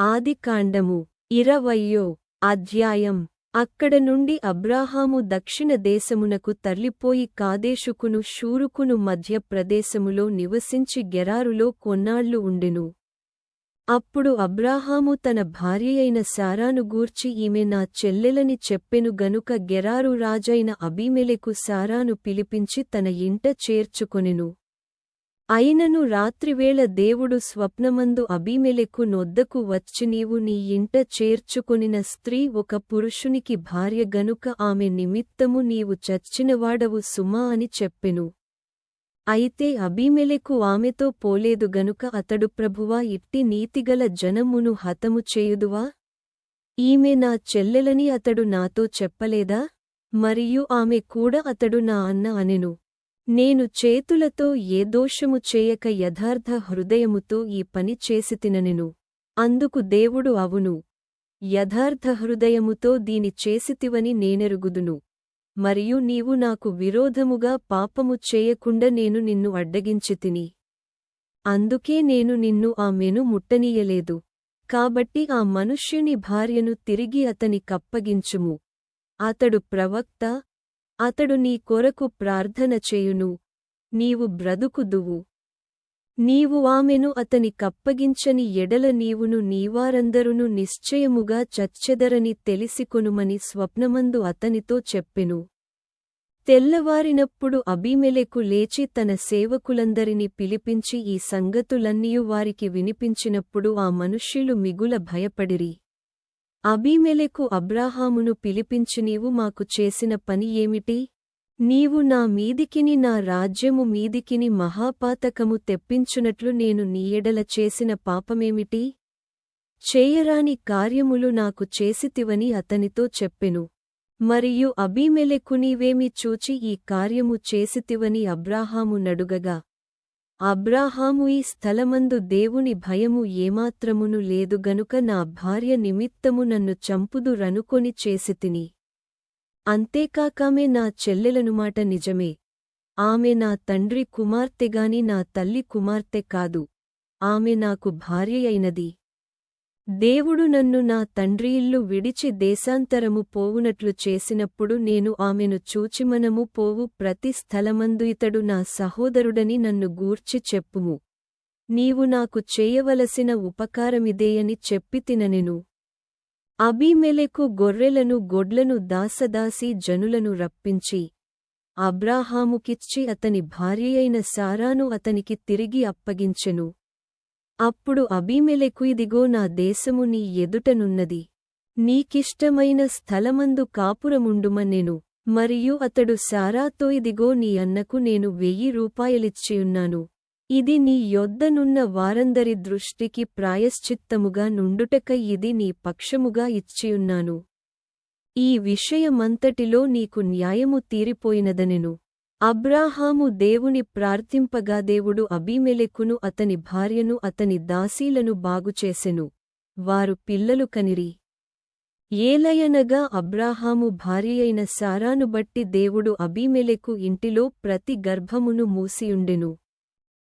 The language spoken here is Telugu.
ఆదికాండము 20వ అధ్యాయం. అక్కడ నుండి అబ్రాహాము దక్షిణ దేశమునకు తరలిపోయి కాదేషుకును షూరుకును మధ్య ప్రదేశములో నివసించి గెరారులో కొన్నాళ్లు ఉండెను. అప్పుడు అబ్రాహాము తన భార్యయైన శారాను గూర్చి ఈమె నా చెల్లెలని చెప్పెను గనుక గెరారు రాజైన అబీమెలెకు శారాను పిలిపించి తన ఇంట చేర్చుకొనెను. అయినను రాత్రివేళ దేవుడు స్వప్నమందు అబీమెలెకు నొద్దకు వచ్చి నీవు నీ ఇంట చేర్చుకొనిన స్త్రీ ఒక పురుషునికి భార్య గనుక ఆమె నిమిత్తము నీవు చచ్చినవాడవు సుమా అని చెప్పెను. అయితే అబీమెలెకు ఆమెతో పోలేదు గనుక అతడు ప్రభువా ఇట్టి నీతిగల జనమును హతము చేయుదువా? ఈమె నా చెల్లెలని అతడు నాతో చెప్పలేదా? మరియు ఆమె కూడా అతడు నా అన్న అనెను. నేను చేతులతో ఏ దోషము చేయక యథార్థ హృదయముతో ఈ పని చేసితిననెను. అందుకు దేవుడు అవును, యథార్థ హృదయముతో దీని చేసితివని నేనెరుగుదును. మరియు నీవు నాకు విరోధముగా పాపము చేయకుండా నేను నిన్ను అడ్డగించితిని. అందుకే నేను నిన్ను ఆమెను ముట్టనీయలేదు. కాబట్టి ఆ మనుష్యుని భార్యను తిరిగి అతని కప్పగించుము. అతడు ప్రవక్త, అతడు నీ కొరకు ప్రార్థన చేయును, నీవు బ్రతుకుదువు. నీవు ఆమెను అతని కప్పగించని ఎడల నీవును నీవారందరును నిశ్చయముగా చచ్చెదరని తెలిసికొనుమని స్వప్నమందు అతనితో చెప్పెను. తెల్లవారినప్పుడు అబీమెలెకు లేచి తన సేవకులందరినీ పిలిపించి ఈ సంగతులన్నీయు వారికి వినిపించినప్పుడు ఆ మనుష్యులు మిగుల భయపడిరి. అబీమెలెకు అబ్రాహామును పిలిపించి నీవు మాకు చేసిన పని ఏమిటి? నీవు నా మీదికిని నా రాజ్యము మీదికిని మహాపాతకము తెప్పించునట్లు నేను నీ ఎడల చేసిన పాపమేమిటి? చేయరాని కార్యములు నాకు చేసితివని అతనితో చెప్పెను. మరియు అబీమెలెకు నీవేమి చూచి ఈ కార్యము చేసితివని అబ్రాహాము నడుగగా, అబ్రాహాము ఈ స్థలమందు దేవుని భయము ఏమాత్రమును లేదు గనుక నా భార్య నిమిత్తము నన్ను చంపుదురనుకొని చేసితిని. అంతేకాకామె నా చెల్లెలనుమాట నిజమే. ఆమె నా తండ్రి కుమార్తెగాని నా తల్లి కుమార్తె కాదు. ఆమె నాకు భార్యయైనది. దేవుడు నన్ను నా తండ్రియిల్లు విడిచి దేశాంతరము పోవునట్లు చేసినప్పుడు నేను ఆమెను చూచి మనము పోవు ప్రతి స్థలమందు ఇతడు నా సహోదరుడని నన్ను గూర్చి చెప్పుము. నీవు నాకు చేయవలసిన ఉపకారమిదేయని చెప్పితిననెను. అబీమెలెకు గొర్రెలను గొడ్లను దాసదాసీ జనులను రప్పించి అబ్రాహాముకిచ్చి అతని భార్యయైన శారాను అతనికి తిరిగి అప్పగించెను. అప్పుడు అబీమెలెకు ఇదిగో నా దేశము నీ ఎదుటనున్నది. నీకిష్టమైన స్థలమందు కాపురముండుమనెను. మరియు అతడు శారాతో ఇదిగో నీ అన్నకు నేను 1000 రూపాయలిచ్చియున్నాను. ఇది నీ యొద్దనున్న వారందరి దృష్టికి ప్రాయశ్చిత్తముగా నుండుటకై ఇది నీ పక్షముగా ఇచ్చియున్నాను. ఈ విషయమంతటిలో నీకు న్యాయము తీరిపోయినదనెను. అబ్రాహాము దేవుని ప్రార్థింపగా దేవుడు అబీమెలెకును అతని భార్యను అతని దాసీలను బాగుచేసెను. వారు పిల్లలు కనిరి. ఏలయనగా అబ్రాహాము భార్యయైన శారాను బట్టి దేవుడు అబీమెలెకు ఇంటిలో ప్రతి గర్భమును మూసియుండెను.